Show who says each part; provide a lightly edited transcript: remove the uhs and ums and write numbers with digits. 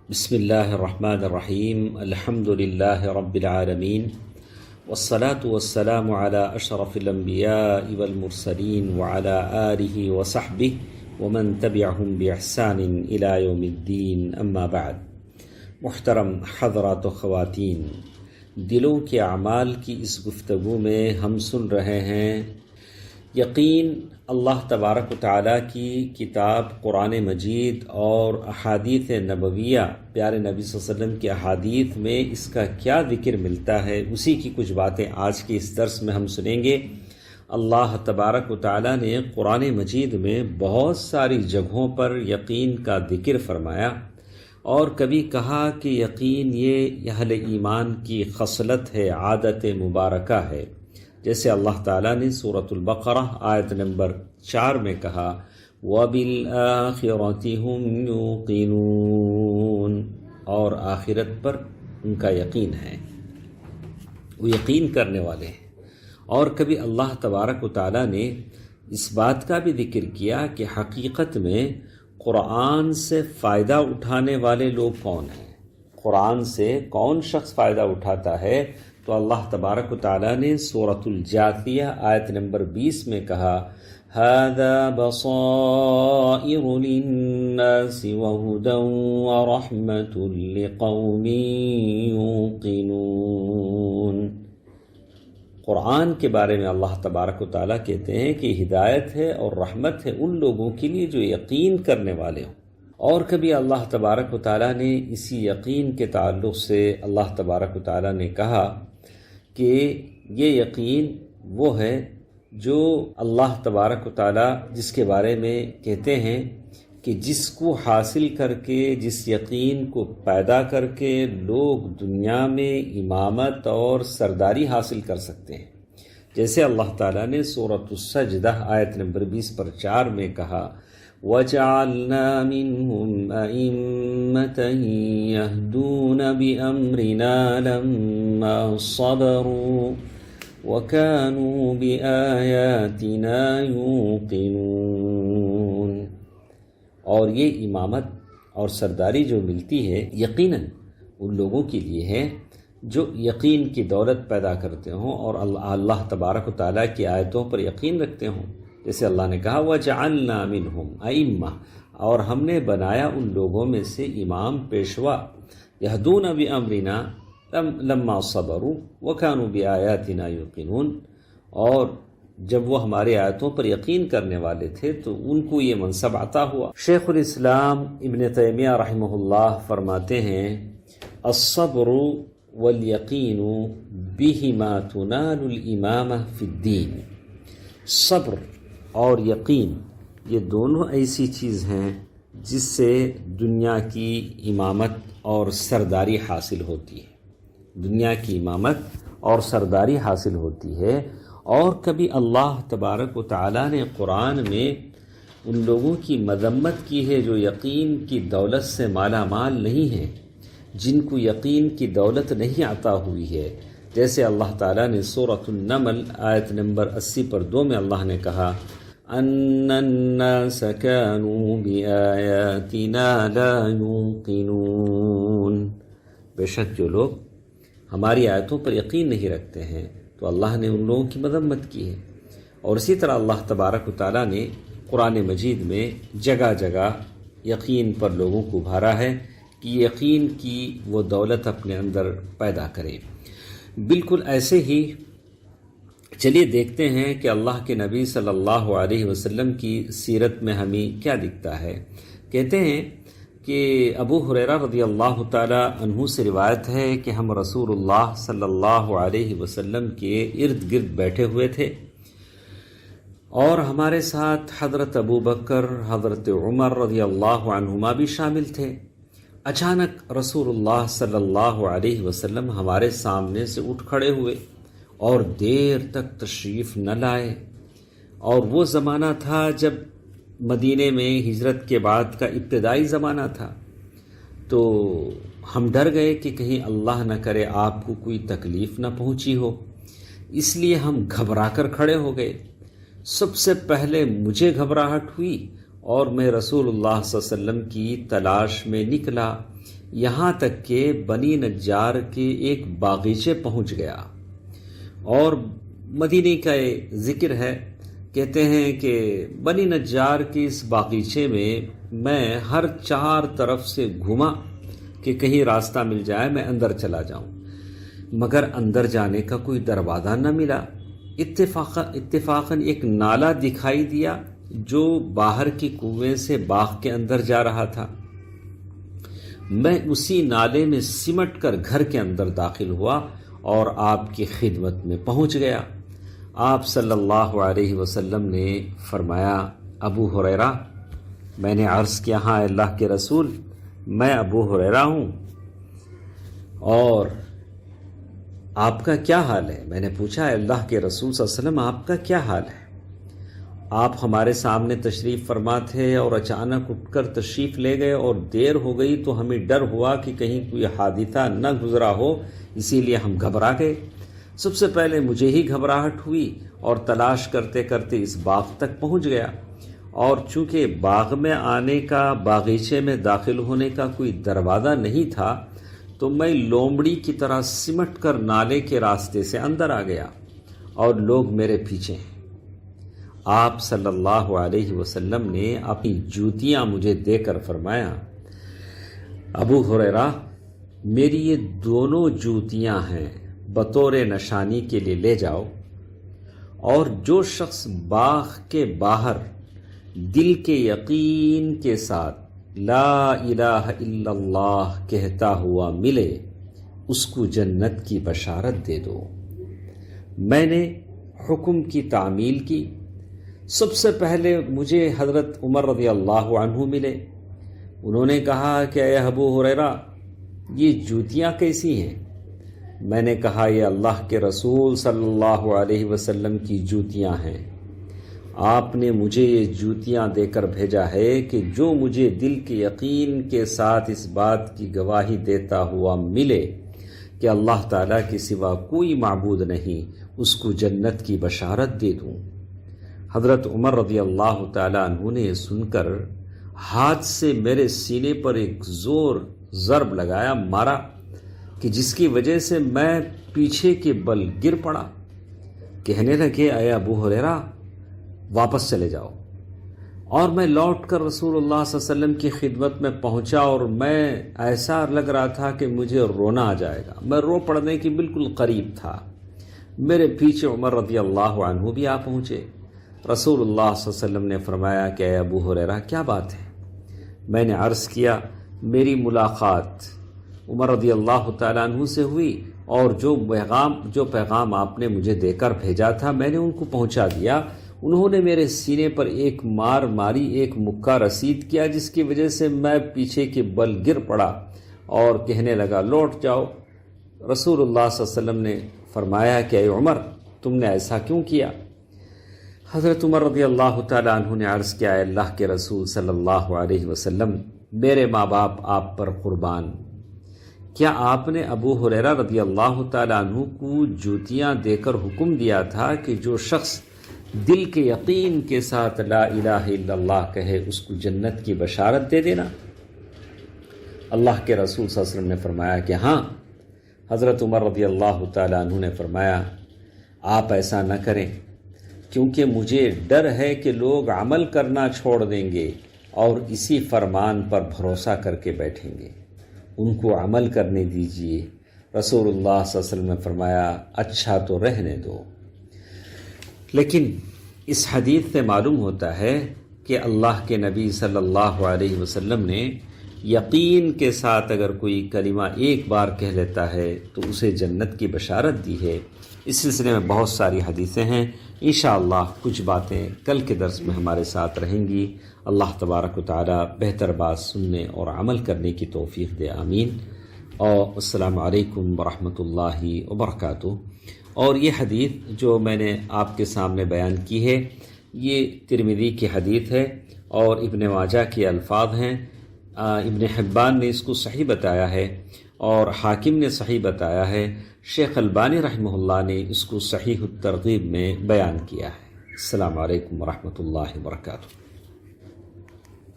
Speaker 1: بسم اللہ الرحمن الرحیم الحمد للہ رب العالمین والصلاة والسلام على اشرف الانبیاء والمرسلین وعلى آلہ وصحبہ ومن تبعہم بإحسان الى یوم الدین اما بعد۔ محترم حضرات و خواتین، دلوں کے اعمال کی اس گفتگو میں ہم سن رہے ہیں یقین اللہ تبارک و تعالیٰ کی کتاب قرآن مجید اور احادیث نبویہ، پیارے نبی صلی اللہ علیہ وسلم کی احادیث میں اس کا کیا ذکر ملتا ہے، اسی کی کچھ باتیں آج کے اس درس میں ہم سنیں گے۔ اللہ تبارک و تعالیٰ نے قرآن مجید میں بہت ساری جگہوں پر یقین کا ذکر فرمایا، اور کبھی کہا کہ یقین یہ اہل ایمان کی خصلت ہے، عادت مبارکہ ہے، جیسے اللہ تعالیٰ نے سورۃ البقرہ آیت نمبر 4 میں کہا وَبِالْآخِرَةِ هُمْ يُوقِنُونَ، اور آخرت پر ان کا یقین ہے، وہ یقین کرنے والے ہیں۔ اور کبھی اللہ تبارک و تعالیٰ نے اس بات کا بھی ذکر کیا کہ حقیقت میں قرآن سے فائدہ اٹھانے والے لوگ کون ہیں، قرآن سے کون شخص فائدہ اٹھاتا ہے، تو اللہ تبارک و تعالیٰ نے سورۃ الجاثیہ آیت نمبر 20 میں کہا هَذَا بَصَائِرُ لِلنَّاسِ وَهُدًى وَرَحْمَةٌ لِقَوْمٍ يُوقِنُونَ۔ قرآن کے بارے میں اللہ تبارک و تعالیٰ کہتے ہیں کہ ہدایت ہے اور رحمت ہے ان لوگوں کے لیے جو یقین کرنے والے ہوں۔ اور کبھی اللہ تبارک و تعالیٰ نے اسی یقین کے تعلق سے اللہ تبارک و تعالیٰ نے کہا کہ یہ یقین وہ ہے جو اللہ تبارک و تعالیٰ جس کے بارے میں کہتے ہیں کہ جس کو حاصل کر کے، جس یقین کو پیدا کر کے لوگ دنیا میں امامت اور سرداری حاصل کر سکتے ہیں، جیسے اللہ تعالیٰ نے سورۃ السجدہ آیت نمبر 20 پر 4 میں کہا وَجَعَلْنَا مِنْهُمْ أَئِمَّةً يَهْدُونَ بِأَمْرِنَا لَمَّا صَبَرُوا وَكَانُوا بِآيَاتِنَا يُوقِنُونَ۔ اور یہ امامت اور سرداری جو ملتی ہے یقیناً ان لوگوں کے لیے ہے جو یقین کی دولت پیدا کرتے ہوں اور اللہ تبارک و تعالیٰ کی آیتوں پر یقین رکھتے ہوں، جیسے اللہ نے کہا وَجَعَلْنَا مِنْهُمْ أَئِمَّةً، اور ہم نے بنایا ان لوگوں میں سے امام، پیشوا، يَهْدُونَ بِأَمْرِنَا لَمَّا صَبَرُوا وَكَانُوا بِآيَاتِنَا يُوقِنُونَ، اور جب وہ ہماری آیتوں پر یقین کرنے والے تھے تو ان کو یہ منصب عطا ہوا۔ شیخ الاسلام ابن تیمیہ رحمہ اللہ فرماتے ہیں الصبر والیقین بہما تنال الامامہ فی الدین۔ صبر اور یقین یہ دونوں ایسی چیز ہیں جس سے دنیا کی امامت اور سرداری حاصل ہوتی ہے، دنیا کی امامت اور سرداری حاصل ہوتی ہے۔ اور کبھی اللہ تبارک و تعالیٰ نے قرآن میں ان لوگوں کی مذمت کی ہے جو یقین کی دولت سے مالا مال نہیں ہیں، جن کو یقین کی دولت نہیں عطا ہوئی ہے، جیسے اللہ تعالیٰ نے سورۃ النمل آیت نمبر 80 پر 2 میں اللہ نے کہا ان الناس كانوا بآیاتنا لا یوقنون، بے شک جو لوگ ہماری آیتوں پر یقین نہیں رکھتے ہیں تو اللہ نے ان لوگوں کی مذمت کی ہے۔ اور اسی طرح اللہ تبارک و تعالیٰ نے قرآن مجید میں جگہ جگہ یقین پر لوگوں کو ابھارا ہے کہ یقین کی وہ دولت اپنے اندر پیدا کرے۔ بالکل ایسے ہی چلیے دیکھتے ہیں کہ اللہ کے نبی صلی اللہ علیہ وسلم کی سیرت میں ہمیں کیا دکھتا ہے۔ کہتے ہیں کہ ابو ہریرہ رضی اللہ تعالی عنہ سے روایت ہے کہ ہم رسول اللہ صلی اللہ علیہ وسلم کے ارد گرد بیٹھے ہوئے تھے، اور ہمارے ساتھ حضرت ابو بکر، حضرت عمر رضی اللہ عنہما بھی شامل تھے۔ اچانک رسول اللہ صلی اللہ علیہ وسلم ہمارے سامنے سے اٹھ کھڑے ہوئے اور دیر تک تشریف نہ لائے، اور وہ زمانہ تھا جب مدینے میں ہجرت کے بعد کا ابتدائی زمانہ تھا، تو ہم ڈر گئے کہ کہیں اللہ نہ کرے آپ کو کوئی تکلیف نہ پہنچی ہو، اس لیے ہم گھبرا کر کھڑے ہو گئے۔ سب سے پہلے مجھے گھبراہٹ ہوئی اور میں رسول اللہ صلی اللہ علیہ وسلم کی تلاش میں نکلا یہاں تک کہ بنی نجار کے ایک باغیچے پہنچ گیا، اور مدینے کا ذکر ہے، کہتے ہیں کہ بنی نجار کے اس باغیچے میں ہر 4 طرف سے گھوما کہ کہیں راستہ مل جائے میں اندر چلا جاؤں، مگر اندر جانے کا کوئی دروازہ نہ ملا۔ اتفاقاً ایک نالا دکھائی دیا جو باہر کے کنویں سے باغ کے اندر جا رہا تھا۔ میں اسی نالے میں سمٹ کر گھر کے اندر داخل ہوا اور آپ کی خدمت میں پہنچ گیا۔ آپ صلی اللہ علیہ وسلم نے فرمایا، ابو ہریرہ، میں نے عرض کیا، ہاں اللہ کے رسول، میں ابو ہریرہ ہوں، اور آپ کا کیا حال ہے؟ میں نے پوچھا، اللہ کے رسول صلی اللہ علیہ وسلم آپ کا کیا حال ہے؟ آپ ہمارے سامنے تشریف فرما تھے اور اچانک اٹھ کر تشریف لے گئے، اور دیر ہو گئی تو ہمیں ڈر ہوا کہ کہیں کوئی حادثہ نہ گزرا ہو، اسی لیے ہم گھبرا گئے۔ سب سے پہلے مجھے ہی گھبراہٹ ہوئی اور تلاش کرتے کرتے اس باغ تک پہنچ گیا، اور چونکہ باغ میں آنے کا، باغیچے میں داخل ہونے کا کوئی دروازہ نہیں تھا، تو میں لومڑی کی طرح سمٹ کر نالے کے راستے سے اندر آ گیا، اور لوگ میرے پیچھے ہیں۔ آپ صلی اللہ علیہ وسلم نے اپنی جوتیاں مجھے دے کر فرمایا، ابو ہریرہ، میری یہ دونوں جوتیاں ہیں، بطور نشانی کے لیے لے جاؤ، اور جو شخص باغ کے باہر دل کے یقین کے ساتھ لا الہ الا اللہ کہتا ہوا ملے، اس کو جنت کی بشارت دے دو۔ میں نے حکم کی تعمیل کی۔ سب سے پہلے مجھے حضرت عمر رضی اللہ عنہ ملے۔ انہوں نے کہا کہ اے ابو ہریرہ، یہ جوتیاں کیسی ہیں؟ میں نے کہا، یہ اللہ کے رسول صلی اللہ علیہ وسلم کی جوتیاں ہیں۔ آپ نے مجھے یہ جوتیاں دے کر بھیجا ہے کہ جو مجھے دل کے یقین کے ساتھ اس بات کی گواہی دیتا ہوا ملے کہ اللہ تعالیٰ کے سوا کوئی معبود نہیں، اس کو جنت کی بشارت دے دوں۔ حضرت عمر رضی اللہ تعالیٰ عنہ نے سن کر ہاتھ سے میرے سینے پر ایک زور ضرب لگایا، مارا، کہ جس کی وجہ سے میں پیچھے کے بل گر پڑا۔ کہنے لگے، اے ابو ہریرہ، واپس چلے جاؤ۔ اور میں لوٹ کر رسول اللہ صلی اللہ علیہ وسلم کی خدمت میں پہنچا، اور میں ایسا لگ رہا تھا کہ مجھے رونا آ جائے گا، میں رو پڑنے کی بالکل قریب تھا۔ میرے پیچھے عمر رضی اللہ عنہ بھی آ پہنچے۔ رسول اللہ صلی اللہ علیہ وسلم نے فرمایا کہ اے ابو ہریرہ، کیا بات ہے؟ میں نے عرض کیا، میری ملاقات عمر رضی اللہ تعالیٰ عنہ سے ہوئی، اور جو پیغام آپ نے مجھے دے کر بھیجا تھا میں نے ان کو پہنچا دیا۔ انہوں نے میرے سینے پر ایک مار ماری، ایک مکہ رسید کیا، جس کی وجہ سے میں پیچھے کے بل گر پڑا اور کہنے لگا، لوٹ جاؤ۔ رسول اللہ صلی اللہ علیہ وسلم نے فرمایا کہ اے عمر، تم نے ایسا کیوں کیا؟ حضرت عمر رضی اللہ تعالیٰ عنہ نے عرض کیا، اے اللہ کے رسول صلی اللہ علیہ وسلم، میرے ماں باپ آپ پر قربان، کیا آپ نے ابو ہریرہ رضی اللہ تعالیٰ عنہ کو جوتیاں دے کر حکم دیا تھا کہ جو شخص دل کے یقین کے ساتھ لا الہ الا اللہ کہے، اس کو جنت کی بشارت دے دینا؟ اللہ کے رسول صلی اللہ علیہ وسلم نے فرمایا کہ ہاں۔ حضرت عمر رضی اللہ تعالیٰ عنہ نے فرمایا، آپ ایسا نہ کریں، کیونکہ مجھے ڈر ہے کہ لوگ عمل کرنا چھوڑ دیں گے اور اسی فرمان پر بھروسہ کر کے بیٹھیں گے، ان کو عمل کرنے دیجیے۔ رسول اللہ صلی اللہ علیہ وسلم نے فرمایا، اچھا تو رہنے دو۔ لیکن اس حدیث سے معلوم ہوتا ہے کہ اللہ کے نبی صلی اللہ علیہ وسلم نے یقین کے ساتھ اگر کوئی کلمہ ایک بار کہہ لیتا ہے تو اسے جنت کی بشارت دی ہے۔ اس سلسلے میں بہت ساری حدیثیں ہیں، انشاءاللہ کچھ باتیں کل کے درس میں ہمارے ساتھ رہیں گی۔ اللہ تبارک و تعالی بہتر بات سننے اور عمل کرنے کی توفیق دے، آمین۔ اور السلام علیکم ورحمۃ اللہ وبرکاتہ۔ اور یہ حدیث جو میں نے آپ کے سامنے بیان کی ہے، یہ ترمذی کی حدیث ہے اور ابن ماجہ کے الفاظ ہیں۔ ابن حبان نے اس کو صحیح بتایا ہے اور حاکم نے صحیح بتایا ہے۔ شیخ البانی رحمہ اللہ نے اس کو صحیح الترغیب میں بیان کیا ہے۔ السلام علیکم ورحمۃ اللہ وبرکاتہ۔